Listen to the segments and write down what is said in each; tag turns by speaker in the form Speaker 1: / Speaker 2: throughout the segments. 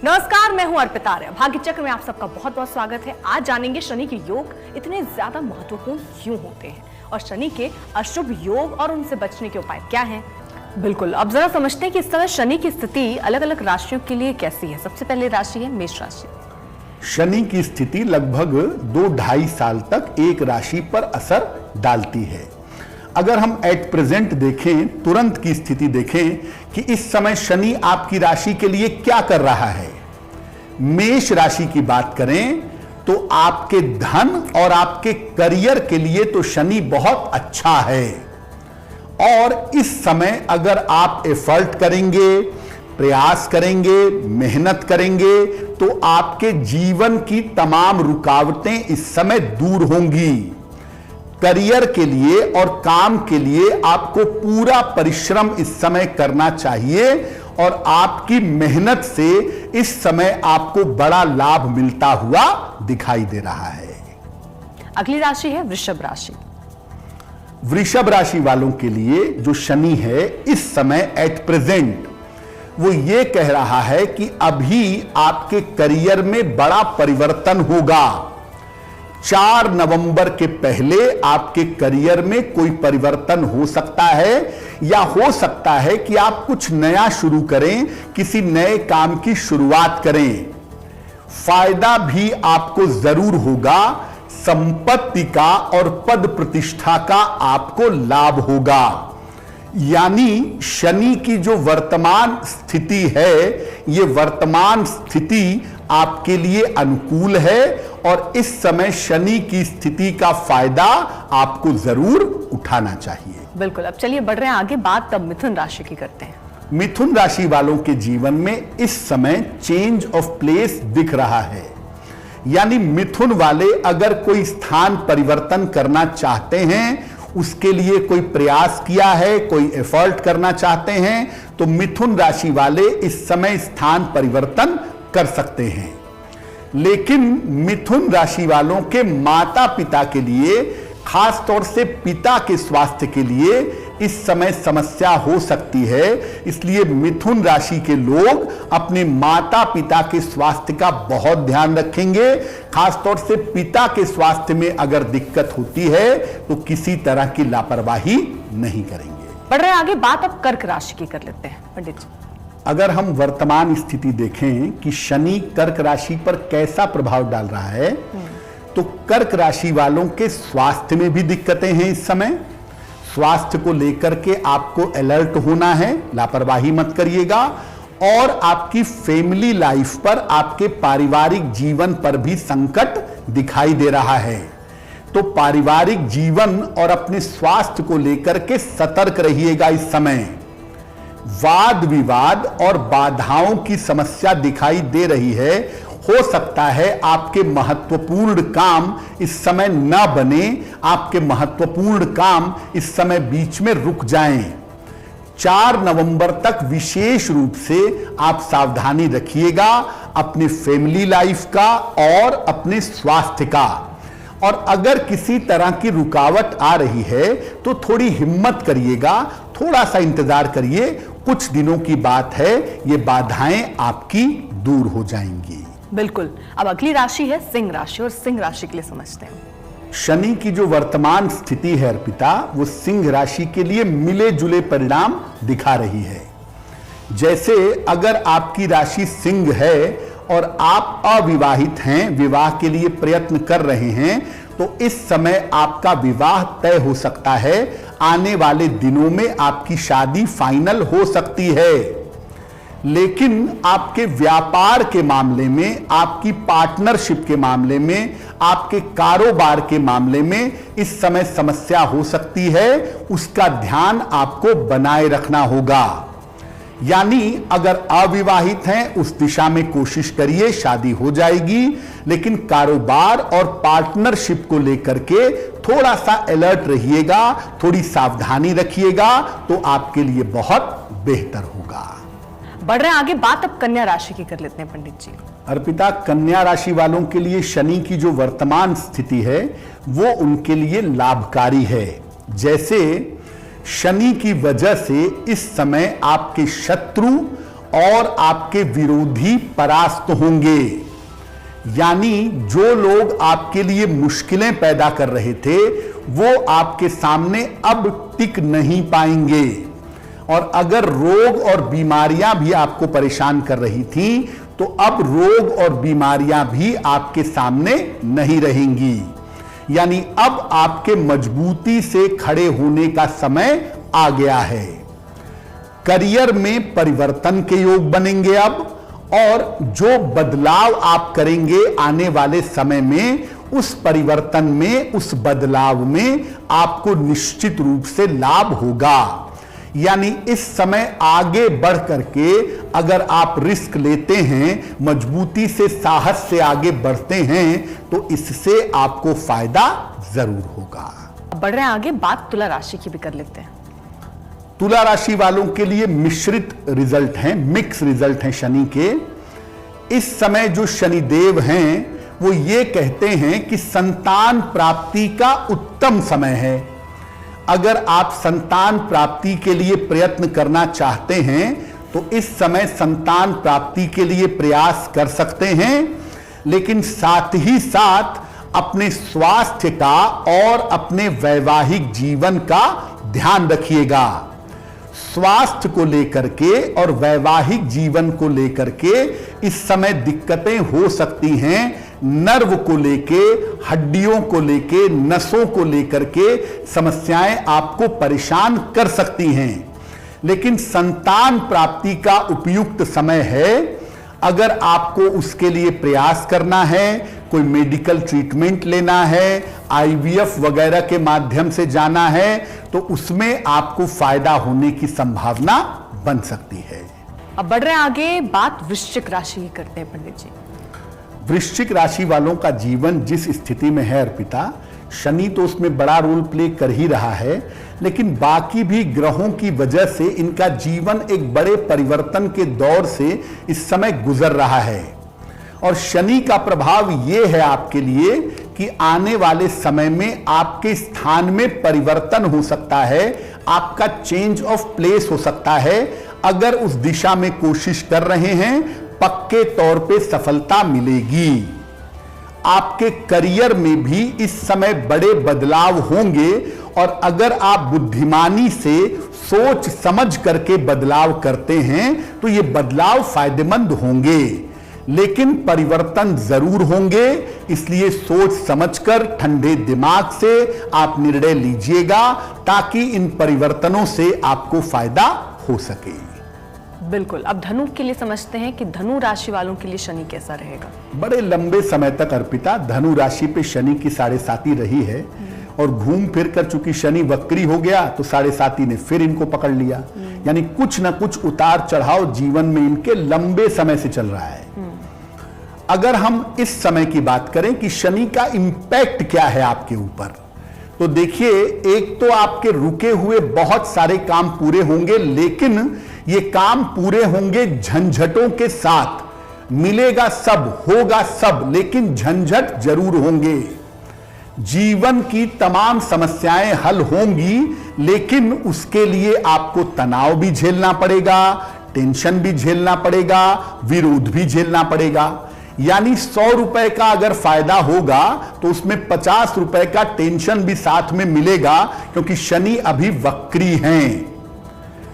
Speaker 1: नमस्कार, मैं हूं अर्पिता आर्य। भाग्य चक्र में आप सबका बहुत बहुत स्वागत है। आज जानेंगे शनि के योग इतने ज्यादा महत्वपूर्ण क्यों होते हैं और शनि के अशुभ योग और उनसे बचने के उपाय क्या हैं। बिल्कुल, अब जरा समझते हैं कि इस तरह शनि की स्थिति अलग अलग राशियों के लिए कैसी है। सबसे पहले राशि है मेष राशि।
Speaker 2: शनि की स्थिति लगभग 2-2.5 साल तक एक राशि पर असर डालती है। अगर हम एट प्रेजेंट देखें, तुरंत की स्थिति देखें कि इस समय शनि आपकी राशि के लिए क्या कर रहा है। मेष राशि की बात करें तो आपके धन और आपके करियर के लिए तो शनि बहुत अच्छा है और इस समय अगर आप एफर्ट करेंगे, प्रयास करेंगे, मेहनत करेंगे तो आपके जीवन की तमाम रुकावटें इस समय दूर होंगी। करियर के लिए और काम के लिए आपको पूरा परिश्रम इस समय करना चाहिए और आपकी मेहनत से इस समय आपको बड़ा लाभ मिलता हुआ दिखाई दे रहा है।
Speaker 1: अगली राशि है वृषभ राशि।
Speaker 2: वृषभ राशि वालों के लिए जो शनि है इस समय एट प्रेजेंट वो ये कह रहा है कि अभी आपके करियर में बड़ा परिवर्तन होगा। 4 नवंबर के पहले आपके करियर में कोई परिवर्तन हो सकता है या हो सकता है कि आप कुछ नया शुरू करें, किसी नए काम की शुरुआत करें। फायदा भी आपको जरूर होगा, संपत्ति का और पद प्रतिष्ठा का आपको लाभ होगा। यानी शनि की जो वर्तमान स्थिति है, ये वर्तमान स्थिति आपके लिए अनुकूल है और इस समय शनि की स्थिति का फायदा आपको जरूर उठाना चाहिए।
Speaker 1: बिल्कुल, अब चलिए बढ़ रहे हैं आगे। बात तब मिथुन राशि की करते हैं।
Speaker 2: मिथुन राशि वालों के जीवन में इस समय चेंज ऑफ प्लेस दिख रहा है। यानी मिथुन वाले अगर कोई स्थान परिवर्तन करना चाहते हैं, उसके लिए कोई प्रयास किया है, कोई एफर्ट करना चाहते हैं तो मिथुन राशि वाले इस समय स्थान परिवर्तन कर सकते हैं। लेकिन मिथुन राशि वालों के माता पिता के लिए, खास तौर से पिता के स्वास्थ्य के लिए इस समय समस्या हो सकती है। इसलिए मिथुन राशि के लोग अपने माता पिता के स्वास्थ्य का बहुत ध्यान रखेंगे। खास तौर से पिता के स्वास्थ्य में अगर दिक्कत होती है तो किसी तरह की लापरवाही नहीं करेंगे।
Speaker 1: बढ़ रहे हैं आगे। बात अब कर्क राशि की कर लेते हैं पंडित जी।
Speaker 2: अगर हम वर्तमान स्थिति देखें कि शनि कर्क राशि पर कैसा प्रभाव डाल रहा है तो कर्क राशि वालों के स्वास्थ्य में भी दिक्कतें हैं। इस समय स्वास्थ्य को लेकर के आपको अलर्ट होना है, लापरवाही मत करिएगा। और आपकी फैमिली लाइफ पर, आपके पारिवारिक जीवन पर भी संकट दिखाई दे रहा है। तो पारिवारिक जीवन और अपने स्वास्थ्य को लेकर के सतर्क रहिएगा। इस समय वाद विवाद और बाधाओं की समस्या दिखाई दे रही है। हो सकता है आपके महत्वपूर्ण काम इस समय न बने, आपके महत्वपूर्ण काम इस समय बीच में रुक जाएं। 4 नवंबर तक विशेष रूप से आप सावधानी रखिएगा अपनी फैमिली लाइफ का और अपने स्वास्थ्य का। और अगर किसी तरह की रुकावट आ रही है तो थोड़ी हिम्मत करिएगा, थोड़ा सा इंतजार करिए। कुछ दिनों की बात है, ये बाधाएं आपकी दूर हो जाएंगी।
Speaker 1: बिल्कुल, अब अगली राशि है सिंह राशि और सिंह राशि के लिए समझते हैं।
Speaker 2: शनि की जो वर्तमान स्थिति है अर्पिता, वो सिंह राशि के लिए मिले जुले परिणाम दिखा रही है। जैसे अगर आपकी राशि सिंह है और आप अविवाहित हैं, विवाह के लिए प्रयत्न कर रहे हैं तो इस समय आपका विवाह तय हो सकता है। आने वाले दिनों में आपकी शादी फाइनल हो सकती है। लेकिन आपके व्यापार के मामले में, आपकी पार्टनरशिप के मामले में, आपके कारोबार के मामले में इस समय समस्या हो सकती है। उसका ध्यान आपको बनाए रखना होगा। यानी अगर अविवाहित हैं उस दिशा में कोशिश करिए, शादी हो जाएगी। लेकिन कारोबार और पार्टनरशिप को लेकर के थोड़ा सा अलर्ट रहिएगा, थोड़ी सावधानी रखिएगा तो आपके लिए बहुत बेहतर होगा।
Speaker 1: बढ़ रहे हैं आगे। बात अब कन्या राशि की कर लेते हैं पंडित जी।
Speaker 2: अर्पिता, कन्या राशि वालों के लिए शनि की जो वर्तमान स्थिति है वो उनके लिए लाभकारी है। जैसे शनि की वजह से इस समय आपके शत्रु और आपके विरोधी परास्त होंगे। यानी जो लोग आपके लिए मुश्किलें पैदा कर रहे थे वो आपके सामने अब टिक नहीं पाएंगे। और अगर रोग और बीमारियां भी आपको परेशान कर रही थी तो अब रोग और बीमारियां भी आपके सामने नहीं रहेंगी। यानी अब आपके मजबूती से खड़े होने का समय आ गया है। करियर में परिवर्तन के योग बनेंगे अब, और जो बदलाव आप करेंगे आने वाले समय में, उस परिवर्तन में, उस बदलाव में आपको निश्चित रूप से लाभ होगा। यानी इस समय आगे बढ़ करके अगर आप रिस्क लेते हैं, मजबूती से, साहस से आगे बढ़ते हैं, तो इससे आपको फायदा जरूर होगा।
Speaker 1: बढ़ रहे हैं आगे, बात तुला राशि की भी कर लेते हैं।
Speaker 2: तुला राशि वालों के लिए मिश्रित रिजल्ट हैं, मिक्स रिजल्ट हैं शनि के। इस समय जो शनिदेव हैं वो ये कहते हैं कि संतान प्राप्ति का उत्तम समय है। अगर आप संतान प्राप्ति के लिए प्रयत्न करना चाहते हैं तो इस समय संतान प्राप्ति के लिए प्रयास कर सकते हैं, लेकिन साथ ही साथ अपने स्वास्थ्य का और अपने वैवाहिक जीवन का ध्यान रखिएगा। स्वास्थ्य को लेकर के और वैवाहिक जीवन को लेकर के इस समय दिक्कतें हो सकती हैं। नर्व को लेके, हड्डियों को लेके, नसों को लेकर के समस्याएं आपको परेशान कर सकती हैं। लेकिन संतान प्राप्ति का उपयुक्त समय है। अगर आपको उसके लिए प्रयास करना है, कोई मेडिकल ट्रीटमेंट लेना है, आईवीएफ वगैरह के माध्यम से जाना है, तो उसमें आपको फायदा होने की संभावना बन सकती है।
Speaker 1: अब बढ़ रहे हैं आगे, बात वृश्चिक राशि की करते हैं पंडित जी।
Speaker 2: वृश्चिक राशि वालों का जीवन जिस स्थिति में है अर्पिता, शनि तो उसमें बड़ा रोल प्ले कर ही रहा है, लेकिन बाकी भी ग्रहों की वजह से इनका जीवन एक बड़े परिवर्तन के दौर से इस समय गुजर रहा है। और शनि का प्रभाव यह है आपके लिए कि आने वाले समय में आपके स्थान में परिवर्तन हो सकता है, आपका चेंज ऑफ प्लेस हो सकता है। अगर उस दिशा में कोशिश कर रहे हैं, पक्के तौर पे सफलता मिलेगी। आपके करियर में भी इस समय बड़े बदलाव होंगे, और अगर आप बुद्धिमानी से सोच समझ करके बदलाव करते हैं तो ये बदलाव फायदेमंद होंगे। लेकिन परिवर्तन जरूर होंगे, इसलिए सोच समझकर ठंडे दिमाग से आप निर्णय लीजिएगा ताकि इन परिवर्तनों से आपको फायदा हो सके।
Speaker 1: बिल्कुल। अब धनु के लिए समझते हैं कि धनु राशि वालों के लिए शनि कैसा रहेगा।
Speaker 2: बड़े लंबे समय तक अर्पिता धनु राशि पे शनि की 7.5 रही है, और घूम फिर कर चूंकि शनि वक्री हो गया तो 7.5 ने फिर इनको पकड़ लिया। यानी कुछ ना कुछ उतार चढ़ाव जीवन में इनके लंबे समय से चल रहा है। अगर हम इस समय की बात करें कि शनि का इंपैक्ट क्या है आपके ऊपर, तो देखिए, एक तो आपके रुके हुए बहुत सारे काम पूरे होंगे, लेकिन ये काम पूरे होंगे झंझटों के साथ। मिलेगा सब, होगा सब, लेकिन झंझट जरूर होंगे। जीवन की तमाम समस्याएं हल होंगी, लेकिन उसके लिए आपको तनाव भी झेलना पड़ेगा, टेंशन भी झेलना पड़ेगा, विरोध भी झेलना पड़ेगा। यानी 100 रुपए का अगर फायदा होगा तो उसमें 50 रुपए का टेंशन भी साथ में मिलेगा, क्योंकि शनि अभी वक्री हैं।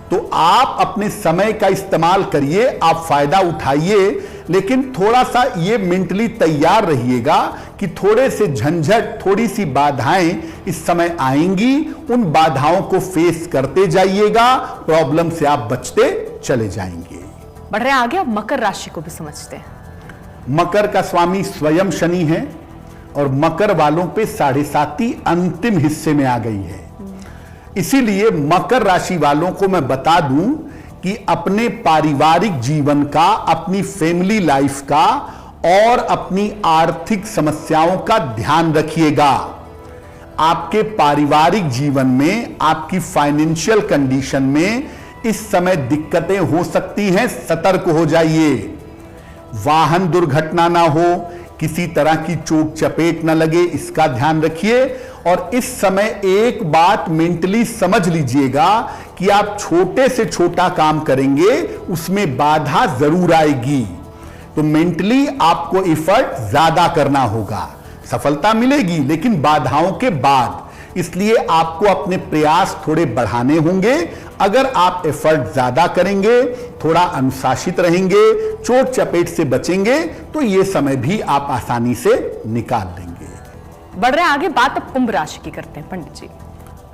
Speaker 2: तो आप अपने समय का इस्तेमाल करिए, आप फायदा उठाइए, लेकिन थोड़ा सा ये मेंटली तैयार रहिएगा कि थोड़े से झंझट, थोड़ी सी बाधाएं इस समय आएंगी। उन बाधाओं को फेस करते जाइएगा, प्रॉब्लम से आप बचते चले जाएंगे।
Speaker 1: बढ़ रहे हैं आगे, अब मकर राशि को भी समझते हैं।
Speaker 2: मकर का स्वामी स्वयं शनि है, और मकर वालों पे 7.5 अंतिम हिस्से में आ गई है। इसीलिए मकर राशि वालों को मैं बता दूं कि अपने पारिवारिक जीवन का, अपनी फैमिली लाइफ का और अपनी आर्थिक समस्याओं का ध्यान रखिएगा। आपके पारिवारिक जीवन में, आपकी फाइनेंशियल कंडीशन में इस समय दिक्कतें हो सकती हैं, सतर्क हो जाइए। वाहन दुर्घटना ना हो, किसी तरह की चोट चपेट न लगे, इसका ध्यान रखिए। और इस समय एक बात मेंटली समझ लीजिएगा कि आप छोटे से छोटा काम करेंगे उसमें बाधा जरूर आएगी। तो मेंटली आपको एफर्ट ज्यादा करना होगा, सफलता मिलेगी लेकिन बाधाओं के बाद, इसलिए आपको अपने प्रयास थोड़े बढ़ाने होंगे। अगर आप एफर्ट ज्यादा करेंगे, थोड़ा अनुशासित रहेंगे, चोट चपेट से बचेंगे, तो ये समय भी आप आसानी से निकाल लेंगे।
Speaker 1: बढ़ रहे हैं आगे, बात अब कुंभ राशि की करते हैं पंडित जी।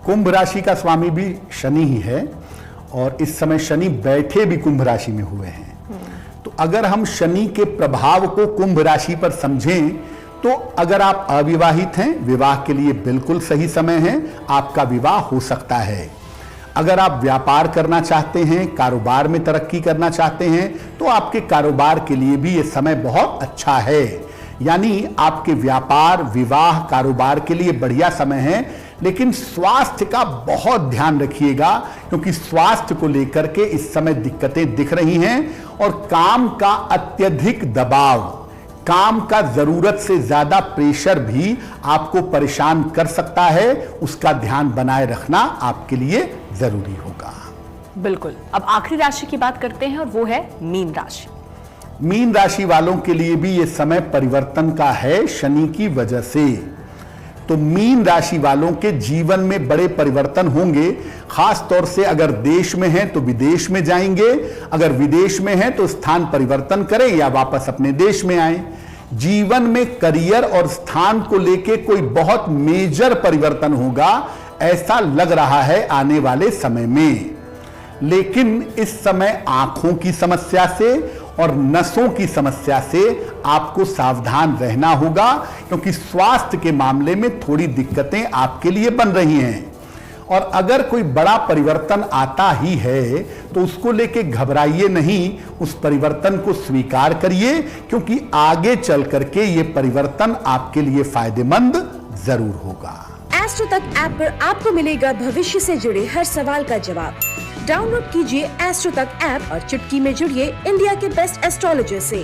Speaker 2: कुंभ राशि का स्वामी भी शनि ही है और इस समय शनि बैठे भी कुंभ राशि में हुए हैं। तो अगर हम शनि के प्रभाव को कुंभ राशि पर समझें तो अगर आप अविवाहित हैं, विवाह के लिए बिल्कुल सही समय है, आपका विवाह हो सकता है। अगर आप व्यापार करना चाहते हैं, कारोबार में तरक्की करना चाहते हैं, तो आपके कारोबार के लिए भी यह समय बहुत अच्छा है। यानी आपके व्यापार, विवाह, कारोबार के लिए बढ़िया समय है। लेकिन स्वास्थ्य का बहुत ध्यान रखिएगा, क्योंकि स्वास्थ्य को लेकर के इस समय दिक्कतें दिख रही हैं और काम का अत्यधिक दबाव, काम का जरूरत से ज्यादा प्रेशर भी आपको परेशान कर सकता है। उसका ध्यान बनाए रखना आपके लिए जरूरी होगा।
Speaker 1: बिल्कुल। अब आखिरी राशि की बात करते हैं और वो है मीन राशि।
Speaker 2: मीन राशि वालों के लिए भी यह समय परिवर्तन का है शनि की वजह से। तो मीन राशि वालों के जीवन में बड़े परिवर्तन होंगे। खास तौर से अगर देश में हैं तो विदेश में जाएंगे, अगर विदेश में हैं तो स्थान परिवर्तन करें या वापस अपने देश में आए। जीवन में करियर और स्थान को लेके कोई बहुत मेजर परिवर्तन होगा, ऐसा लग रहा है आने वाले समय में। लेकिन इस समय आंखों की समस्या से और नसों की समस्या से आपको सावधान रहना होगा, क्योंकि स्वास्थ्य के मामले में थोड़ी दिक्कतें आपके लिए बन रही हैं। और अगर कोई बड़ा परिवर्तन आता ही है तो उसको लेके घबराइए नहीं, उस परिवर्तन को स्वीकार करिए, क्योंकि आगे चल करके ये परिवर्तन आपके लिए फायदेमंद जरूर होगा।
Speaker 3: एस्ट्रो तक ऐप पर आपको मिलेगा भविष्य से जुड़े हर सवाल का जवाब। डाउनलोड कीजिए एस्ट्रो तक ऐप और चुटकी में जुड़िए इंडिया के बेस्ट एस्ट्रोलॉजर से।